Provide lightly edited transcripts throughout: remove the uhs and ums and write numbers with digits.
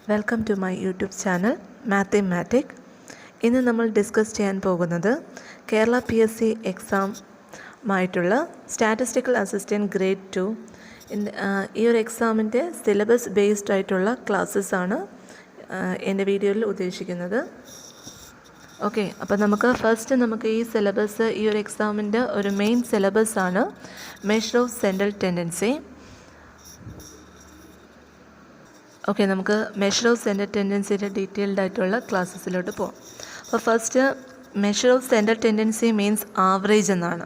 Welcome to my YouTube channel mathematic. ഇന്ന് നമ്മൾ discuss ചെയ്യാൻ പോകുന്നത് കേരള PSC എക്സാമായിട്ടുള്ള സ്റ്റാറ്റിസ്റ്റിക്കൽ അസിസ്റ്റൻറ്റ് ഗ്രേഡ് 2 ഈ ഒരു എക്സാമിൻ്റെ സിലബസ് ബേസ്ഡ് ആയിട്ടുള്ള ക്ലാസ്സസാണ് എൻ്റെ വീഡിയോയിൽ ഉദ്ദേശിക്കുന്നത്. ഓക്കെ, അപ്പോൾ നമുക്ക് ഈ സിലബസ്, ഈ ഒരു എക്സാമിൻ്റെ ഒരു മെയിൻ സിലബസാണ് measure of central tendency. Okay, നമുക്ക് മെഷർ ഓഫ് സെൻട്രൽ ടെൻഡൻസിയുടെ ഡീറ്റെയിൽഡ് ആയിട്ടുള്ള ക്ലാസ്സസിലോട്ട് പോകാം. അപ്പോൾ first, measure of central tendency means average എന്നാണ്.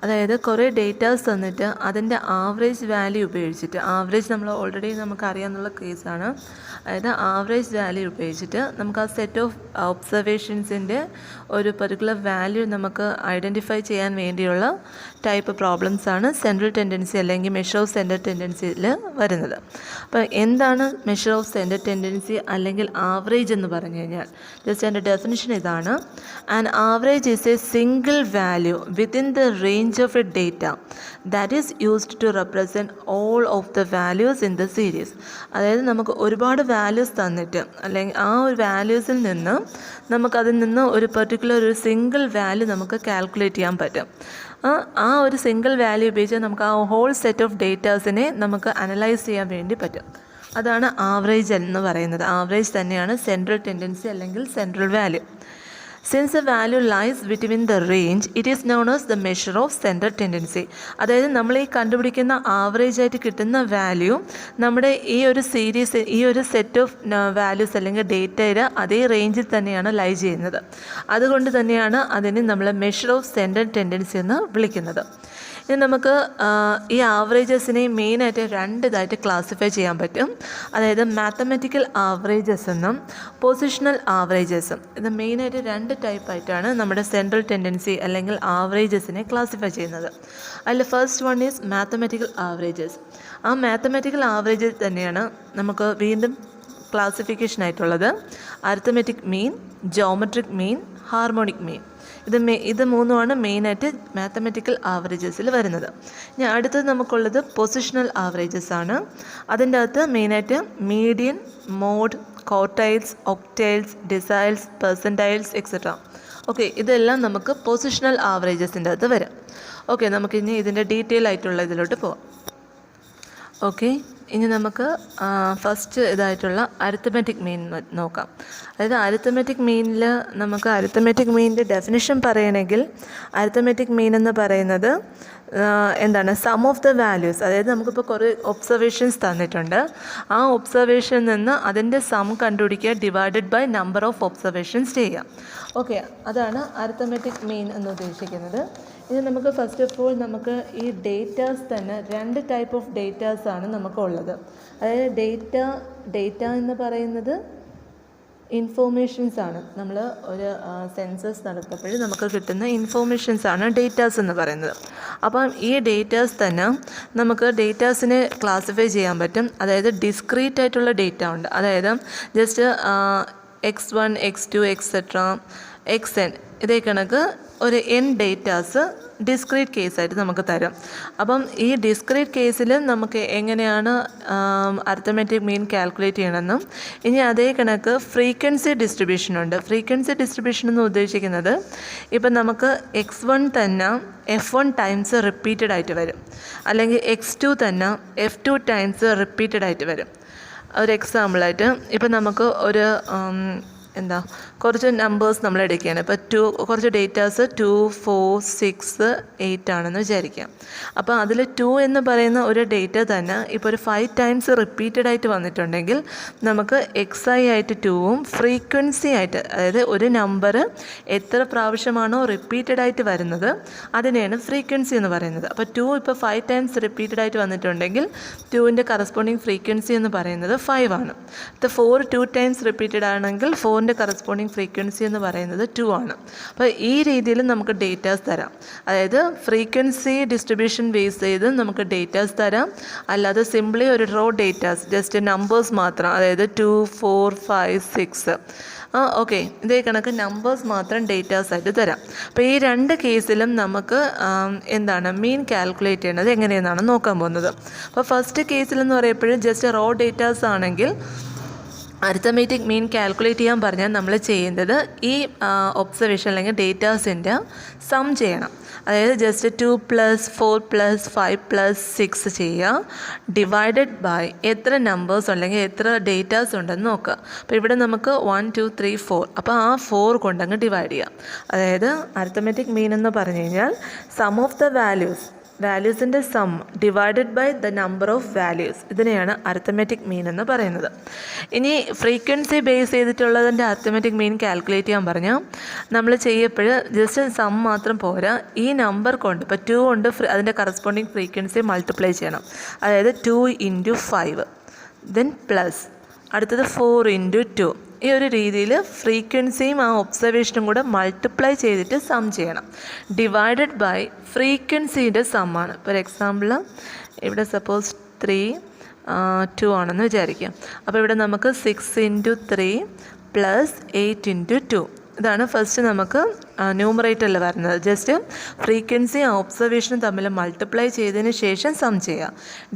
അതായത് കുറേ ഡേറ്റാസ് തന്നിട്ട് അതിൻ്റെ ആവറേജ് വാല്യൂ ഉപയോഗിച്ചിട്ട്, ആവറേജ് നമ്മൾ ഓൾറെഡി നമുക്കറിയാമെന്നുള്ള കേസാണ്. അതായത് ആവറേജ് വാല്യൂ ഉപയോഗിച്ചിട്ട് നമുക്ക് ആ സെറ്റ് ഓഫ് ഒബ്സർവേഷൻസിൻ്റെ ഒരു പെർട്ടിക്കുലർ വാല്യൂ നമുക്ക് ഐഡൻറ്റിഫൈ ചെയ്യാൻ വേണ്ടിയുള്ള ടൈപ്പ് പ്രോബ്ലംസാണ് സെൻട്രൽ ടെൻഡൻസി അല്ലെങ്കിൽ മെഷർ ഓഫ് സെൻട്രൽ ടെൻഡൻസിയിൽ വരുന്നത്. അപ്പോൾ എന്താണ് മെഷർ ഓഫ് സെൻട്രൽ ടെൻഡൻസി അല്ലെങ്കിൽ ആവറേജ് എന്ന് പറഞ്ഞു കഴിഞ്ഞാൽ, ജസ്റ്റ് അതിൻ്റെ ഡെഫിനിഷൻ ഇതാണ്: an average is a single value within the range of a data that is used to represent all of the values in the series. അതായത് നമുക്ക് ഒരുപാട് values തന്നിട്ട്, അല്ലെങ്കിൽ ആ ഒരു വാല്യൂസിൽ നിന്ന് നമുക്കതിൽ നിന്ന് ഒരു പെർട്ടിക്കുലർ ഒരു സിംഗിൾ വാല്യൂ നമുക്ക് കാൽക്കുലേറ്റ് ചെയ്യാൻ പറ്റും. ആ ഒരു സിംഗിൾ വാല്യൂ ഉപയോഗിച്ച് നമുക്ക് ആ ഹോൾ സെറ്റ് ഓഫ് ഡേറ്റാസിനെ നമുക്ക് അനലൈസ് ചെയ്യാൻ വേണ്ടി പറ്റും. അതാണ് ആവറേജ് എന്ന് പറയുന്നത്. ആവറേജ് തന്നെയാണ് സെൻട്രൽ ടെൻഡൻസി അല്ലെങ്കിൽ central value. Since the value lies between the range, it is known as the measure of central tendency. അതായത് നമ്മൾ ഈ കണ്ടുപിടിക്കുന്ന ആവറേജ് ആയിട്ട് കിട്ടുന്ന വാല്യൂ നമ്മുടെ ഈ ഒരു സീരീസ്, ഈ ഒരു സെറ്റ് ഓഫ് വാല്യൂസ് അല്ലെങ്കിൽ ഡേറ്റയുടെ അതേ റേഞ്ചിൽ തന്നെയാണ് ലൈ ചെയ്യുന്നത്. അതുകൊണ്ട് തന്നെയാണ് അതിനെ നമ്മൾ മെഷർ ഓഫ് സെൻട്രൽ ടെൻഡൻസി എന്ന് വിളിക്കുന്നത്. ഇനി നമുക്ക് ഈ ആവറേജസിനെ മെയിനായിട്ട് രണ്ട് ഇതായിട്ട് ക്ലാസിഫൈ ചെയ്യാൻ പറ്റും. അതായത് മാത്തമാറ്റിക്കൽ ആവറേജസ് എന്നും പൊസിഷണൽ ആവറേജസും. ഇത് മെയിനായിട്ട് രണ്ട് ടൈപ്പായിട്ടാണ് നമ്മുടെ സെൻട്രൽ ടെൻഡൻസി അല്ലെങ്കിൽ ആവറേജസിനെ ക്ലാസിഫൈ ചെയ്യുന്നത്. അതിൽ first one is mathematical averages. ആ മാത്തമാറ്റിക്കൽ ആവറേജസ് തന്നെയാണ് നമുക്ക് വീണ്ടും ക്ലാസിഫിക്കേഷൻ ആയിട്ടുള്ളത്: arithmetic mean, geometric mean, harmonic mean. ഇത് മൂന്നുമാണ് മെയിനായിട്ട് മാത്തമാറ്റിക്കൽ ആവറേജസിൽ വരുന്നത്. ഇനി അടുത്തത് നമുക്കുള്ളത് പൊസിഷണൽ ആവറേജസ് ആണ്. അതിൻ്റെ അകത്ത് മെയിനായിട്ട് median, mode, quartiles, octiles, deciles, percentiles etcetera. Okay, ഇതെല്ലാം നമുക്ക് പൊസിഷണൽ ആവറേജസിൻ്റെ അകത്ത് വരാം. ഓക്കെ, നമുക്കിനി ഇതിൻ്റെ ഡീറ്റെയിൽ ആയിട്ടുള്ള ഇതിലോട്ട് പോവാം. ഓക്കെ, ഇനി നമുക്ക് ഫസ്റ്റ് ഇതായിട്ടുള്ള അരിത്തമെറ്റിക് മീൻ നോക്കാം. അതായത് അരിത്തമെറ്റിക് മീനിൽ നമുക്ക് അരിത്തമെറ്റിക് മീനിൻ്റെ ഡെഫിനിഷൻ പറയണമെങ്കിൽ, അരിത്തമെറ്റിക് മീൻ എന്ന് പറയുന്നത് എന്താണ്? Sum of the values. അതായത് നമുക്കിപ്പോൾ കുറേ ഒബ്സർവേഷൻസ് തന്നിട്ടുണ്ട്. ആ ഒബ്സർവേഷനിൽ നിന്ന് അതിൻ്റെ സം കണ്ടുപിടിക്കുക, divided by number of observations ചെയ്യുക. ഓക്കെ, അതാണ് അരിത്തമെറ്റിക് മീൻ എന്ന് ഉദ്ദേശിക്കുന്നത്. ഇനി നമുക്ക് ഫസ്റ്റ് ഓഫ് ഓൾ നമുക്ക് ഈ ഡേറ്റാസ് തന്നെ രണ്ട് ടൈപ്പ് ഓഫ് ഡേറ്റാസാണ് നമുക്കുള്ളത്. അതായത് ഡേറ്റ എന്ന് പറയുന്നത് ഇൻഫോർമേഷൻസ് ആണ്. നമ്മൾ ഒരു സെൻസസ് നടത്തപ്പോൾ നമുക്ക് കിട്ടുന്ന ഇൻഫോർമേഷൻസാണ് ഡേറ്റാസ് എന്ന് പറയുന്നത്. അപ്പം ഈ ഡേറ്റാസ് തന്നെ നമുക്ക് ഡേറ്റാസിനെ ക്ലാസിഫൈ ചെയ്യാൻ പറ്റും. അതായത് ഡിസ്ക്രീറ്റ് ആയിട്ടുള്ള ഡേറ്റ ഉണ്ട്. അതായത് just x1, x2 etcetera xn ഇതേ കണക്ക് ഒരു n ഡേറ്റാസ് ഡിസ്ക്രീറ്റ് കേസായിട്ട് നമുക്ക് തരും. അപ്പം ഈ ഡിസ്ക്രീറ്റ് കേസിൽ നമുക്ക് എങ്ങനെയാണ് അരിത്തമെറ്റിക് മീൻ കാൽക്കുലേറ്റ് ചെയ്യണമെന്നും, ഇനി അതേ കണക്ക് ഫ്രീക്വൻസി ഡിസ്ട്രിബ്യൂഷനുണ്ട്. ഫ്രീക്വൻസി ഡിസ്ട്രിബ്യൂഷൻ എന്ന് ഉദ്ദേശിക്കുന്നത്, ഇപ്പം നമുക്ക് x1 തന്നെ f1 ടൈംസ് റിപ്പീറ്റഡ് ആയിട്ട് വരും, അല്ലെങ്കിൽ x2 തന്നെ f2 ടൈംസ് റിപ്പീറ്റഡ് ആയിട്ട് വരും. ഒരു എക്സാമ്പിളായിട്ട് ഇപ്പം നമുക്ക് ഒരു കുറച്ച് നമ്പേഴ്സ് നമ്മൾ എടുക്കുകയാണ്. ഇപ്പോൾ കുറച്ച് ഡേറ്റാസ് 2, 4, 6, 8 ആണെന്ന് വിചാരിക്കാം. അപ്പോൾ അതിൽ 2 എന്ന് പറയുന്ന ഒരു ഡേറ്റ തന്നെ ഇപ്പോൾ ഒരു 5 ടൈംസ് റിപ്പീറ്റഡ് ആയിട്ട് വന്നിട്ടുണ്ടെങ്കിൽ നമുക്ക് xi ആയിട്ട് 2ഉം ഫ്രീക്വൻസി ആയിട്ട്, അതായത് ഒരു നമ്പർ എത്ര പ്രാവശ്യമാണോ റിപ്പീറ്റഡ് ആയിട്ട് വരുന്നത് അതിനെയാണ് ഫ്രീക്വൻസി എന്ന് പറയുന്നത്. അപ്പോൾ 2 ഇപ്പോൾ 5 ടൈംസ് റിപ്പീറ്റഡ് ആയിട്ട് വന്നിട്ടുണ്ടെങ്കിൽ 2ൻ്റെ കറസ്പോണ്ടിങ് ഫ്രീക്വൻസി എന്ന് പറയുന്നത് 5 ആണ്. ഇപ്പോൾ 4 2 ടൈംസ് റിപ്പീറ്റഡ് ആണെങ്കിൽ 4ൻ്റെ കറസ്പോണ്ടിങ് ഫ്രീക്വൻസി എന്ന് പറയുന്നത് 2 ആണ്. അപ്പോൾ ഈ രീതിയിൽ നമുക്ക് ഡേറ്റാസ് തരാം. അതായത് ഫ്രീക്വൻസി ഡിസ്ട്രിബ്യൂഷൻ ബേസ് ചെയ്ത് നമുക്ക് ഡേറ്റാസ് തരാം. അല്ലാതെ സിംപ്ലി ഒരു റോ ഡേറ്റാസ്, ജസ്റ്റ് നമ്പേഴ്സ് മാത്രം, അതായത് 2, 4, 5, 6 ഓക്കെ, ഇതേ കണക്ക് നമ്പേഴ്സ് മാത്രം ഡേറ്റാസ് ആയിട്ട് തരാം. അപ്പോൾ ഈ രണ്ട് കേസിലും നമുക്ക് എന്താണ് മീൻ കാൽക്കുലേറ്റ് ചെയ്യുന്നത് എങ്ങനെയെന്നാണ് നോക്കാൻ പോകുന്നത്. അപ്പോൾ ഫസ്റ്റ് കേസിലെന്ന് പറയുമ്പോഴും ജസ്റ്റ് റോ ഡേറ്റാസ് ആണെങ്കിൽ അരിത്തമെറ്റിക് മീൻ കാൽക്കുലേറ്റ് ചെയ്യാൻ പറഞ്ഞാൽ നമ്മൾ ചെയ്യേണ്ടത് ഈ ഒബ്സർവേഷൻ അല്ലെങ്കിൽ ഡേറ്റാസിൻ്റെ സം ചെയ്യണം. അതായത് ജസ്റ്റ് 2 + 4 + 5 + 6 ചെയ്യുക, ഡിവൈഡഡ് ബൈ എത്ര നമ്പേഴ്സ് അല്ലെങ്കിൽ എത്ര ഡേറ്റാസ് ഉണ്ടെന്ന് നോക്കുക. അപ്പോൾ ഇവിടെ നമുക്ക് 1 2 3 4, അപ്പോൾ ആ 4 കൊണ്ടങ്ങ് ഡിവൈഡ് ചെയ്യാം. അതായത് അരിത്തമെറ്റിക് മീൻ എന്ന് പറഞ്ഞു കഴിഞ്ഞാൽ സം ഓഫ് ദ വാല്യൂസിൻ്റെ sum divided by the number of values, ഇതിനെയാണ് അരിത്തമെറ്റിക് മീൻ എന്ന് പറയുന്നത്. ഇനി ഫ്രീക്വൻസി ബേസ് ചെയ്തിട്ടുള്ളതിൻ്റെ അരിത്തമെറ്റിക് മീൻ കാൽക്കുലേറ്റ് ചെയ്യാൻ പറഞ്ഞാൽ നമ്മൾ ചെയ്യപ്പോൾ ജസ്റ്റ് സം മാത്രം പോരാ, ഈ നമ്പർ കൊണ്ട് ഇപ്പോൾ 2 കൊണ്ട് അതിൻ്റെ കറസ്പോണ്ടിങ് ഫ്രീക്വൻസി മൾട്ടിപ്ലൈ ചെയ്യണം. അതായത് 2 × 5, ദെൻ പ്ലസ് അടുത്തത് 4 × 2. ഈ ഒരു രീതിയിൽ ഫ്രീക്വൻസിയും ആ ഒബ്സർവേഷനും കൂടെ മൾട്ടിപ്ലൈ ചെയ്തിട്ട് സം ചെയ്യണം. ഡിവൈഡഡ് ബൈ ഫ്രീക്വൻസിയുടെ സമ്മാണ്. ഫോർ എക്സാമ്പിൾ ഇവിടെ സപ്പോസ് 3 2 ആണെന്ന് വിചാരിക്കാം. അപ്പോൾ ഇവിടെ നമുക്ക് 6 × 3 + 8 × 2, ഇതാണ് ഫസ്റ്റ് നമുക്ക് ന്യൂമറേറ്ററിൽ വരുന്നത്. ജസ്റ്റ് ഫ്രീക്വൻസി ഒബ്സർവേഷനും തമ്മിൽ മൾട്ടിപ്ലൈ ചെയ്തതിന് ശേഷം സം ചെയ്യുക.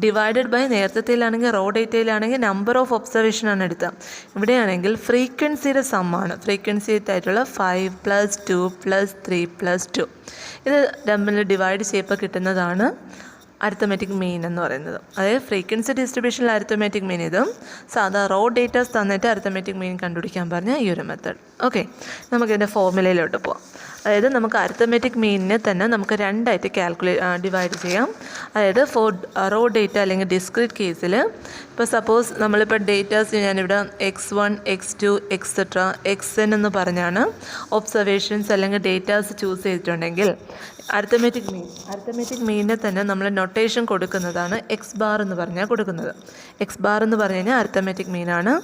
ഡിവൈഡഡ് ബൈ നേരത്തേലാണെങ്കിൽ റോ ഡേറ്റയിലാണെങ്കിൽ നമ്പർ ഓഫ് ഒബ്സർവേഷനാണ് എടുത്തത്. ഇവിടെയാണെങ്കിൽ ഫ്രീക്വൻസിയുടെ സമ്മാണ്. ഫ്രീക്വൻസി ആയിട്ടുള്ള 5 + 2 + 3 + 2, ഇത് തമ്മിൽ ഡിവൈഡ് ചെയ്യുമ്പോൾ കിട്ടുന്നതാണ് അരിത്തമെറ്റിക് മീൻ എന്ന് പറയുന്നത്. അതായത് ഫ്രീക്വൻസി ഡിസ്ട്രിബ്യൂഷനിൽ അരിത്തമെറ്റിക് മീൻ ഇതും, സാധാ റോ ഡേറ്റാസ് തന്നിട്ട് അരിത്തമെറ്റിക് മീൻ കണ്ടുപിടിക്കാൻ പറഞ്ഞ ഈ ഒരു മെത്തേഡ്. ഓക്കെ, നമുക്കിതിൻ്റെ ഫോർമുലയിലോട്ട് പോകാം. അതായത് നമുക്ക് അരിത്തമെറ്റിക് മീനിനെ തന്നെ നമുക്ക് രണ്ടായിട്ട് ഡിവൈഡ് ചെയ്യാം. അതായത് ഫോർ റോ ഡേറ്റ അല്ലെങ്കിൽ ഡിസ്ക്രീറ്റ് കേസിൽ ഇപ്പോൾ സപ്പോസ് നമ്മളിപ്പോൾ ഡേറ്റാസ് ഞാനിവിടെ x1 x2 എക്സെട്ര xn എന്ന് പറഞ്ഞാണ് ഒബ്സർവേഷൻസ് അല്ലെങ്കിൽ ഡേറ്റാസ് ചൂസ് ചെയ്തിട്ടുണ്ടെങ്കിൽ അരിത്തമെറ്റിക് മീനിനെ തന്നെ നമ്മൾ നൊട്ടേഷൻ കൊടുക്കുന്നതാണ് x ബാർ എന്ന് പറഞ്ഞാൽ കൊടുക്കുന്നത്. x ബാർ എന്ന് പറഞ്ഞു കഴിഞ്ഞാൽ അരിത്തമെറ്റിക് മീനാണ്.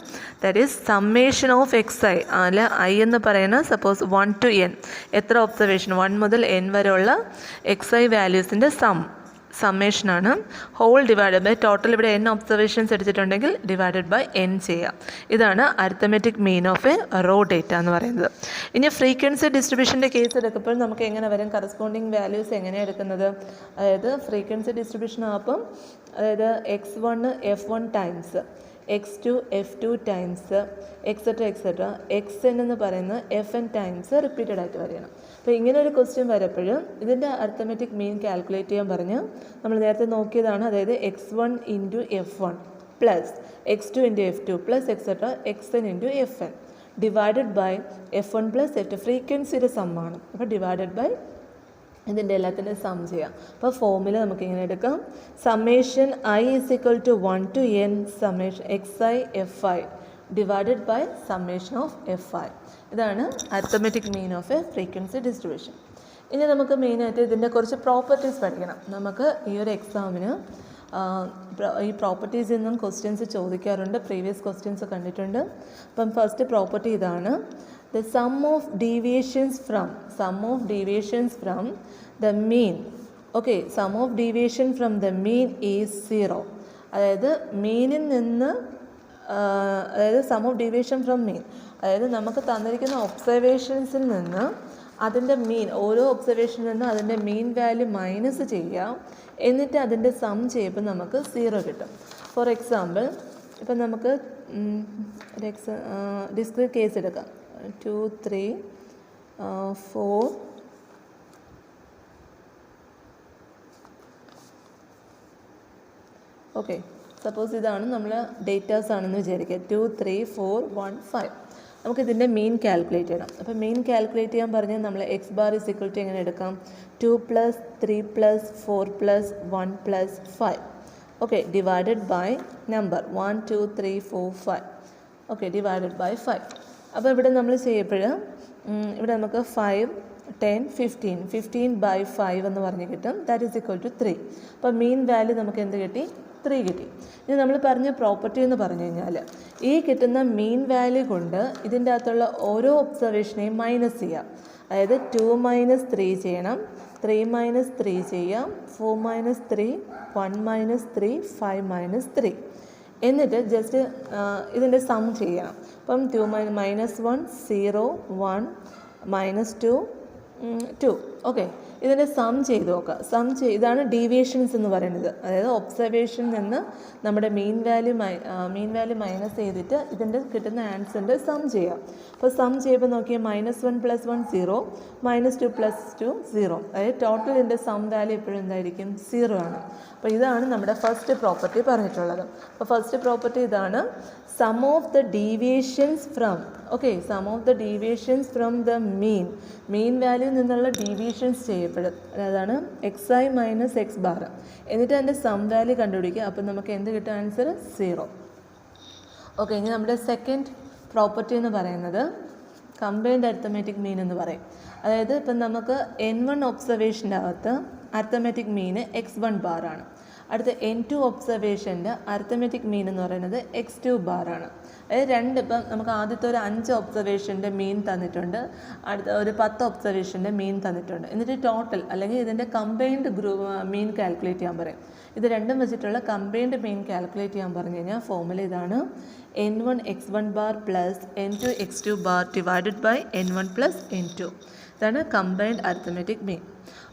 That is summation of xi, അല്ല i എന്ന് പറയുന്ന സപ്പോസ് 1 to n, എത്ര ഒബ്സർവേഷൻ 1 മുതൽ n വരെയുള്ള xi വാല്യൂസിൻ്റെ സമ്മേഷനാണ്. ഹോൾ ഡിവൈഡഡ് ബൈ ടോട്ടൽ, ഇവിടെ n ഒബ്സർവേഷൻസ് എടുത്തിട്ടുണ്ടെങ്കിൽ ഡിവൈഡഡ് ബൈ n ചെയ്യാം. ഇതാണ് arithmetic mean of a raw data എന്ന് പറയുന്നത്. ഇനി ഫ്രീക്വൻസി ഡിസ്ട്രിബ്യൂഷൻ്റെ കേസ് എടുക്കുമ്പോൾ നമുക്ക് എങ്ങനെ വരും, കറസ്പോണ്ടിങ് വാല്യൂസ് എങ്ങനെയാണ് എടുക്കുന്നത്? അതായത് ഫ്രീക്വൻസി ഡിസ്ട്രിബ്യൂഷൻ ആകുമ്പം അതായത് x1 f1 times, x2 f2 times etcetera xn എന്ന് പറയുന്നത് fn ടൈംസ് റിപ്പീറ്റഡ് ആയിട്ട് വരണം. അപ്പോൾ ഇങ്ങനെ ഒരു ക്വസ്റ്റ്യൻ വരപ്പോഴും ഇതിൻ്റെ അരിത്തമെറ്റിക് മീൻ കാൽക്കുലേറ്റ് ചെയ്യാൻ പറഞ്ഞ് നമ്മൾ നേരത്തെ നോക്കിയതാണ്. അതായത് x1 × f1 + x2 × f2 + etcetera xn × fn divided by f1 + f2, ഫ്രീക്വൻസിയുടെ സമ്മാണ്. അപ്പോൾ ഡിവൈഡഡ് ബൈ ഇതിൻ്റെ എല്ലാത്തിൻ്റെ സം ചെയ്യാം. അപ്പോൾ ഫോർമുല നമുക്ക് ഇങ്ങനെ എടുക്കാം. Summation i = 1 to n summation xi fi divided by summation of fi. ഇതാണ് arithmetic mean of a frequency distribution. ഇനി നമുക്ക് മെയിനായിട്ട് ഇതിൻ്റെ കുറച്ച് പ്രോപ്പർട്ടീസ് പഠിക്കണം. നമുക്ക് ഈ ഒരു എക്സാമിന് ഈ പ്രോപ്പർട്ടീസിൽ നിന്നും ക്വസ്റ്റ്യൻസ് ചോദിക്കാറുണ്ട്, പ്രീവിയസ് ക്വസ്റ്റ്യൻസ് കണ്ടിട്ടുണ്ട്. അപ്പം ഫസ്റ്റ് പ്രോപ്പർട്ടി ഇതാണ്, the sum of deviations from the mean. Okay, sum of deviation from the mean is 0. അതായത് മീനിൽ നിന്ന് അതായത് സം ഓഫ് ഡീവിയേഷൻ ഫ്രം മീൻ, അതായത് നമുക്ക് തന്നിരിക്കുന്ന ഒബ്സർവേഷൻസിൽ നിന്ന് അതിൻ്റെ മീൻ, ഓരോ ഒബ്സർവേഷനിൽ നിന്ന് അതിൻ്റെ മീൻ വാല്യൂ മൈനസ് ചെയ്യാം, എന്നിട്ട് അതിൻ്റെ സം ചെയ്യുമ്പോൾ നമുക്ക് 0 കിട്ടും. ഫോർ എക്സാമ്പിൾ ഇപ്പം നമുക്ക് ഡിസ്ക്രീറ്റ് കേസ് എടുക്കാം. 2 3 4 ഓക്കെ, സപ്പോസ് ഇതാണ് നമ്മൾ ഡേറ്റാസ് ആണെന്ന് വിചാരിക്കുക. 2 3 4 1 5. നമുക്കിതിൻ്റെ മീൻ കാൽക്കുലേറ്റ് ചെയ്യണം. അപ്പോൾ മീൻ കാൽക്കുലേറ്റ് ചെയ്യാൻ പറഞ്ഞാൽ നമ്മൾ x⁻ = എങ്ങനെ എടുക്കാം, 2 + 3 + 4 + 1 + 5. Okay, divided by number 1 2 3 4 5. Okay, divided by 5. അപ്പോൾ ഇവിടെ നമ്മൾ ചെയ്യപ്പോൾ ഇവിടെ നമുക്ക് 5 10 15/5 എന്ന് പറഞ്ഞ് കിട്ടും. That is equal to 3. അപ്പോൾ മീൻ വാല്യൂ നമുക്ക് എന്ത് കിട്ടി, 3 കിട്ടി. ഇനി നമ്മൾ പറഞ്ഞ പ്രോപ്പർട്ടി എന്ന് പറഞ്ഞു കഴിഞ്ഞാൽ ഈ കിട്ടുന്ന മീൻ വാല്യൂ കൊണ്ട് ഇതിൻ്റെ അകത്തുള്ള ഓരോ ഒബ്സർവേഷനെയും മൈനസ് ചെയ്യാം. അതായത് 2 - 3 ചെയ്യണം, 3 - 3 ചെയ്യാം, 4 - 3 1 - 3 5 - 3, എന്നിട്ട് ജസ്റ്റ് ഇതിൻ്റെ സം ചെയ്യണം. അപ്പം 2 - 1 0 1 - 2 2. ഓക്കെ, ഇതിനെ സം ചെയ്ത് നോക്കുക. ഇതാണ് ഡീവിയേഷൻസ് എന്ന് പറയുന്നത്. അതായത് ഒബ്സർവേഷനിൽ നിന്ന് നമ്മുടെ മീൻ വാല്യൂ മൈനസ് ചെയ്തിട്ട് ഇതിൻ്റെ കിട്ടുന്ന ആൻസറിൻ്റെ സം ചെയ്യാം. അപ്പോൾ സം ചെയ്യുമ്പോൾ നോക്കിയാൽ -1 + 1 0, -2 + 2 0. അതായത് ടോട്ടൽ ഇതിൻ്റെ സം വാല്യൂ എപ്പോഴും എന്തായിരിക്കും? 0 ആണ്. അപ്പോൾ ഇതാണ് നമ്മുടെ ഫസ്റ്റ് പ്രോപ്പർട്ടി പറഞ്ഞിട്ടുള്ളത്. അപ്പോൾ ഫസ്റ്റ് പ്രോപ്പർട്ടി ഇതാണ്, sum of the deviations from the mean value നിന്നുള്ള ഡീവിയേഷൻസ് ചെയ്യപ്പെടും. അതാണ് xi - x ബാർ. എന്നിട്ട് അതിൻ്റെ സം വാല്യൂ കണ്ടുപിടിക്കുക. അപ്പോൾ നമുക്ക് എന്ത് കിട്ടും? ആൻസർ 0. ഓക്കെ, ഇനി നമ്മുടെ സെക്കൻഡ് പ്രോപ്പർട്ടി എന്ന് പറയുന്നത് കമ്പൈൻഡ് അരിത്തമെറ്റിക് മീൻ എന്ന് പറയും. അതായത് ഇപ്പം നമുക്ക് N1 ഒബ്സർവേഷൻ്റെ അകത്ത് അരിത്തമെറ്റിക് മീന് x1 ബാറാണ്. അടുത്ത N2 ഒബ്സർവേഷൻ്റെ അരിത്തമെറ്റിക് മീൻ എന്ന് പറയുന്നത് x2 ബാറാണ്. അതായത് ഇപ്പം നമുക്ക് ആദ്യത്തെ ഒരു 5 ഒബ്സർവേഷൻ്റെ മീൻ തന്നിട്ടുണ്ട്, അടുത്ത ഒരു 10 ഒബ്സർവേഷൻ്റെ മീൻ തന്നിട്ടുണ്ട്. എന്നിട്ട് ടോട്ടൽ അല്ലെങ്കിൽ ഇതിൻ്റെ കമ്പൈൻഡ് മീൻ കാൽക്കുലേറ്റ് ചെയ്യാൻ പറയും. ഇത് രണ്ടും വെച്ചിട്ടുള്ള കമ്പൈൻഡ് മീൻ കാൽക്കുലേറ്റ് ചെയ്യാൻ പറഞ്ഞു കഴിഞ്ഞാൽ ഫോർമുല ഇതാണ്, N1 x1 bar plus N2 x2 bar divided by N1 plus N2. ഇതാണ് കമ്പൈൻഡ് അരിത്തമെറ്റിക് മീൻ.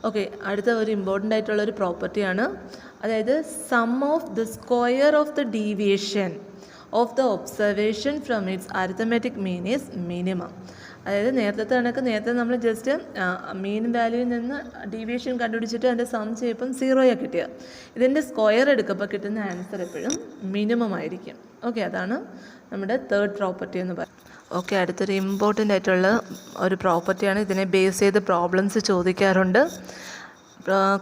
ഓക്കെ, അടുത്ത ഒരു ഇമ്പോർട്ടൻ്റ് ആയിട്ടുള്ളൊരു പ്രോപ്പർട്ടിയാണ്, അതായത് sum of the square of the deviation of the observation from its arithmetic mean is minimum. അതായത് നേരത്തെ നമ്മൾ just മീൻ വാല്യൂവിൽ നിന്ന് ഡീവിയേഷൻ കണ്ടുപിടിച്ചിട്ട് അതിൻ്റെ സം ചെയ്യപ്പം 0 കിട്ടിയത്. ഇതിൻ്റെ സ്ക്വയർ എടുക്കുമ്പോൾ കിട്ടുന്ന ആൻസർ എപ്പോഴും മിനിമം ആയിരിക്കും. ഓക്കെ, അതാണ് നമ്മുടെ തേർഡ് പ്രോപ്പർട്ടി എന്ന് പറയുന്നത്. ഓക്കെ, അടുത്തൊരു ഇമ്പോർട്ടൻ്റ് ആയിട്ടുള്ള ഒരു പ്രോപ്പർട്ടിയാണ്. ഇതിനെ ബേസ് ചെയ്ത് പ്രോബ്ലംസ് ചോദിക്കാറുണ്ട്.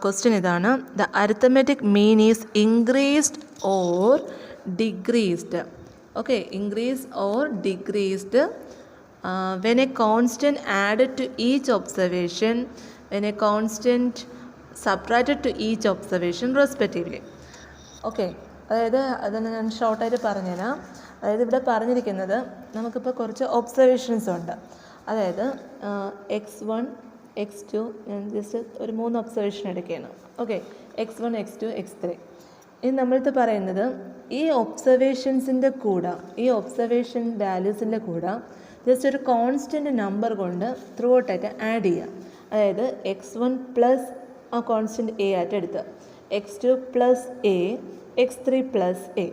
ക്വസ്റ്റ്യൻ ഇതാണ്, the arithmetic mean is increased or decreased. Okay, increase or decreased when a constant added to each observation, when a constant subtracted to each observation respectively. Okay, അതായത് അതിന് ഞാൻ ഷോർട്ടായിട്ട് പറഞ്ഞുതരാം. അതായത് ഇവിടെ പറഞ്ഞിരിക്കുന്നത് നമുക്കിപ്പോൾ കുറച്ച് ഒബ്സർവേഷൻസ് ഉണ്ട്. അതായത് x1 x2, ഞാൻ ജസ്റ്റ് ഒരു 3 ഒബ്സർവേഷൻ എടുക്കുകയാണ്. Okay, x1 x2 x3. ഇത് നമ്മൾക്ക് പറയുന്നത് ഈ ഒബ്സർവേഷൻസിൻ്റെ കൂടെ, ഈ ഒബ്സർവേഷൻ വാല്യൂസിൻ്റെ കൂടെ ജസ്റ്റ് ഒരു കോൺസ്റ്റൻറ്റ് നമ്പർ കൊണ്ട് ത്രൂ ഔട്ടായിട്ട് ആഡ് ചെയ്യുക. അതായത് x1 പ്ലസ് ആ കോൺസ്റ്റൻറ്റ് a ആയിട്ട് എടുത്ത്, x2 plus a, x3 plus a.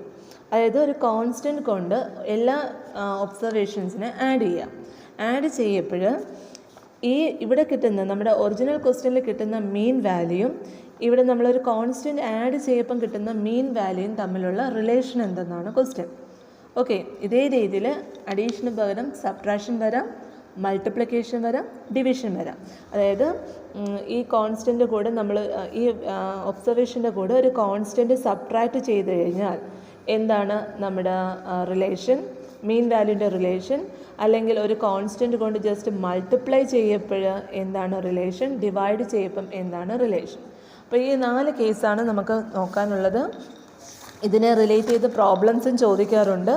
അതായത് ഒരു കോൺസ്റ്റൻറ്റ് കൊണ്ട് എല്ലാ ഒബ്സർവേഷൻസിനെ ആഡ് ചെയ്യുക. ആഡ് ചെയ്യപ്പോൾ ഇവിടെ കിട്ടുന്ന നമ്മുടെ ഒറിജിനൽ ക്വസ്റ്റ്യനിൽ കിട്ടുന്ന മീൻ വാല്യൂയും ഇവിടെ നമ്മളൊരു കോൺസ്റ്റൻറ്റ് ആഡ് ചെയ്യപ്പം കിട്ടുന്ന മീൻ വാല്യൂയും തമ്മിലുള്ള റിലേഷൻ എന്തെന്നാണ് ക്വസ്റ്റ്യൻ. ഓക്കെ, ഇതേ രീതിയിൽ അഡീഷന് പകരം സബ്ട്രാക്ഷൻ വരാം, മൾട്ടിപ്ലിക്കേഷൻ വരാം, ഡിവിഷൻ വരാം. അതായത് ഈ കോൺസ്റ്റൻ്റ് കൂടെ നമ്മൾ ഈ ഒബ്സർവേഷൻ്റെ കൂടെ ഒരു കോൺസ്റ്റൻറ്റ് സബ്ട്രാക്റ്റ് ചെയ്ത് കഴിഞ്ഞാൽ എന്താണ് നമ്മുടെ റിലേഷൻ, മീൻ വാല്യൂൻ്റെ റിലേഷൻ. അല്ലെങ്കിൽ ഒരു കോൺസ്റ്റൻറ്റ് കൊണ്ട് ജസ്റ്റ് മൾട്ടിപ്ലൈ ചെയ്യപ്പോൾ എന്താണ് റിലേഷൻ, ഡിവൈഡ് ചെയ്യപ്പം എന്താണ് റിലേഷൻ. അപ്പോൾ ഈ 4 കേസാണ് നമുക്ക് നോക്കാനുള്ളത്. ഇതിനെ റിലേറ്റ് ചെയ്ത് പ്രോബ്ലംസും ചോദിക്കാറുണ്ട്.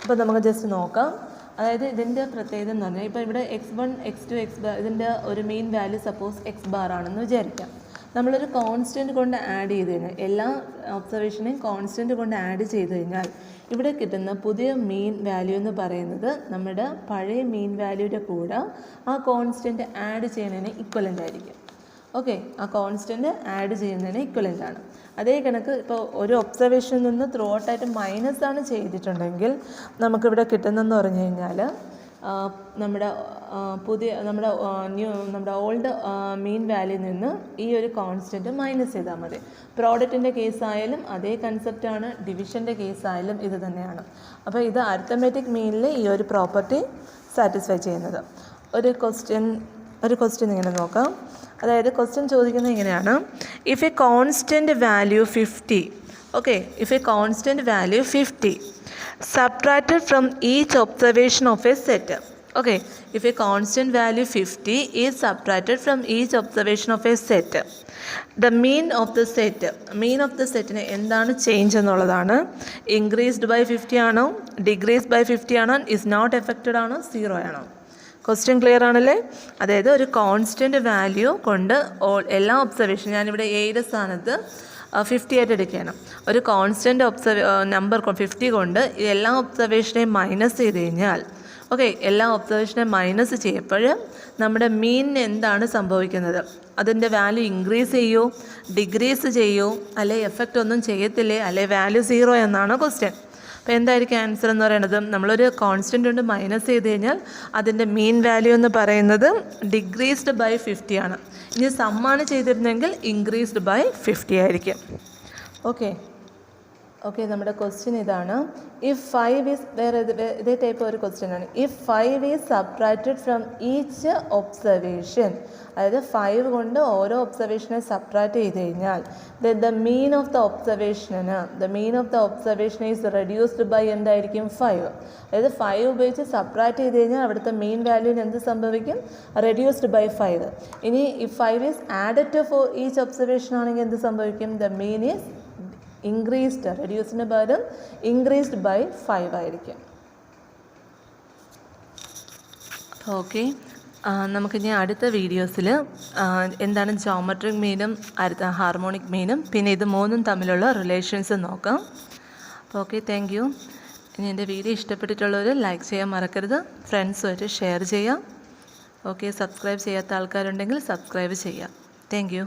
അപ്പോൾ നമുക്ക് ജസ്റ്റ് നോക്കാം. അതായത് ഇതിൻ്റെ പ്രത്യേകത എന്ന് പറഞ്ഞാൽ, ഇപ്പോൾ ഇവിടെ x1 x2 x ബാർ ഇതിൻ്റെ ഒരു main value suppose x bar ആണെന്ന് വിചാരിക്കാം. നമ്മളൊരു കോൺസ്റ്റൻറ്റ് കൊണ്ട് ആഡ് ചെയ്ത് കഴിഞ്ഞാൽ, എല്ലാ ഒബ്സർവേഷനെയും കോൺസ്റ്റൻറ്റ് കൊണ്ട് ആഡ് ചെയ്ത് കഴിഞ്ഞാൽ ഇവിടെ കിട്ടുന്ന പുതിയ മീൻ വാല്യൂ എന്ന് പറയുന്നത് നമ്മുടെ പഴയ മീൻ വാല്യൂയുടെ കൂടെ ആ കോൺസ്റ്റൻറ്റ് ആഡ് ചെയ്യുന്നതിന് ഇക്വലൻ്റ് ആയിരിക്കും. ഓക്കെ, ആ കോൺസ്റ്റൻറ്റ് ആഡ് ചെയ്യുന്നതിന് ഇക്വലൻ്റ് ആണ്. അതേ കണക്ക് ഇപ്പോൾ ഒരു ഒബ്സർവേഷനിൽ നിന്ന് ത്രൂ ഔട്ടായിട്ട് മൈനസ് ആണ് ചെയ്തിട്ടുണ്ടെങ്കിൽ നമുക്കിവിടെ കിട്ടുന്നതെന്ന് പറഞ്ഞു കഴിഞ്ഞാൽ നമ്മുടെ ഓൾഡ് മീൻ വാല്യൂയിൽ നിന്ന് ഈ ഒരു കോൺസ്റ്റൻറ്റ് മൈനസ് ചെയ്താൽ മതി. പ്രോഡക്റ്റിൻ്റെ കേസായാലും അതേ കൺസെപ്റ്റാണ്, ഡിവിഷൻ്റെ കേസായാലും ഇത് തന്നെയാണ്. അപ്പോൾ ഇത് അരിത്തമെറ്റിക് മീനിൽ ഈ ഒരു പ്രോപ്പർട്ടി സാറ്റിസ്ഫൈ ചെയ്യുന്നത്. ഒരു ക്വസ്റ്റ്യൻ ഇങ്ങനെ നോക്കാം. അതായത് ക്വസ്റ്റ്യൻ ചോദിക്കുന്നത് ഇങ്ങനെയാണ്, if A constant value 50, okay, if A constant value 50 subtracted from each observation of a set. Okay, if a constant value 50 is subtracted from each observation of a set, the mean of the setന് എന്താണ് change എന്നുള്ളതാണ്. Increased by 50 ആണോ, decreased by 50 ആണോ, is not affected ആണോ, 0 ആണോ? Question clear ആണല്ലേ? അതായത് ഒരു constant value കൊണ്ട് എല്ലാ ഒബ്സർവേഷൻ, ഞാനിവിടെ എയുടെ സ്ഥാനത്ത് 50 ആയിട്ട് എടുക്കുകയാണ്. ഒരു കോൺസ്റ്റൻറ്റ് നമ്പർ 50 കൊണ്ട് എല്ലാ ഒബ്സർവേഷനെയും മൈനസ് ചെയ്ത് കഴിഞ്ഞാൽ ഓക്കെ, എല്ലാ ഒബ്സർവേഷനെ മൈനസ് ചെയ്യപ്പോൾ നമ്മുടെ മീനിന് എന്താണ് സംഭവിക്കുന്നത്? അതിൻ്റെ വാല്യൂ ഇൻക്രീസ് ചെയ്യോ, ഡിക്രീസ് ചെയ്യോ, അല്ലെ എഫക്റ്റ് ഒന്നും ചെയ്യത്തില്ലേ, അല്ലെ വാല്യൂ 0 എന്നാണ് ക്വസ്റ്റ്യൻ. അപ്പോൾ എന്തായിരിക്കും ആൻസർ എന്ന് പറയുന്നത്? നമ്മളൊരു കോൺസ്റ്റൻ്റ് കൊണ്ട് മൈനസ് ചെയ്ത് കഴിഞ്ഞാൽ അതിൻ്റെ മീൻ വാല്യൂ എന്ന് പറയുന്നത് ഡിക്രീസ്ഡ് ബൈ 50 ആണ്. ഇനി സമ്മാണ് ചെയ്തിരുന്നെങ്കിൽ ഇൻക്രീസ്ഡ് ബൈ 50 ആയിരിക്കും. ഓക്കെ, നമ്മുടെ ക്വസ്റ്റ്യൻ ഇതാണ്. ഇഫ് 5 ഈസ് ഇതേ ടൈപ്പ് ഒരു ക്വസ്റ്റ്യൻ ആണ്. If 5 is subtracted from each observation, അതായത് 5 കൊണ്ട് ഓരോ ഒബ്സർവേഷനെ സബ്ട്രാക്റ്റ് ചെയ്ത് കഴിഞ്ഞാൽ the mean of the observation is reduced by എന്തായിരിക്കും? 5. അതായത് 5 ഉപയോഗിച്ച് സബ്ട്രാക്റ്റ് ചെയ്ത് കഴിഞ്ഞാൽ അവിടുത്തെ മീൻ വാല്യൂവിന് എന്ത് സംഭവിക്കും? Reduced by 5. ഇനി if 5 is added to for each observation ആണെങ്കിൽ എന്ത് സംഭവിക്കും? ദ മീൻ ഈസ് ഇൻക്രീസ്ഡ്, റെഡ്യൂസിന് പകരം ഇൻക്രീസ്ഡ് ബൈ 5 ആയിരിക്കും. ഓക്കെ, നമുക്കിനി അടുത്ത വീഡിയോസിൽ എന്താണ് ജോമെട്രിക് മീനും അടുത്ത ഹാർമോണിക് മീനും പിന്നെ ഇത് മൂന്നും തമ്മിലുള്ള റിലേഷൻസ് നോക്കാം. Okay, thank you. ഇനി എൻ്റെ വീഡിയോ ഇഷ്ടപ്പെട്ടിട്ടുള്ളവർ ലൈക്ക് ചെയ്യാൻ മറക്കരുത്, ഫ്രണ്ട്സുമായിട്ട് ഷെയർ ചെയ്യാം. ഓക്കെ, സബ്സ്ക്രൈബ് ചെയ്യാത്ത ആൾക്കാരുണ്ടെങ്കിൽ സബ്സ്ക്രൈബ് ചെയ്യാം. Thank you.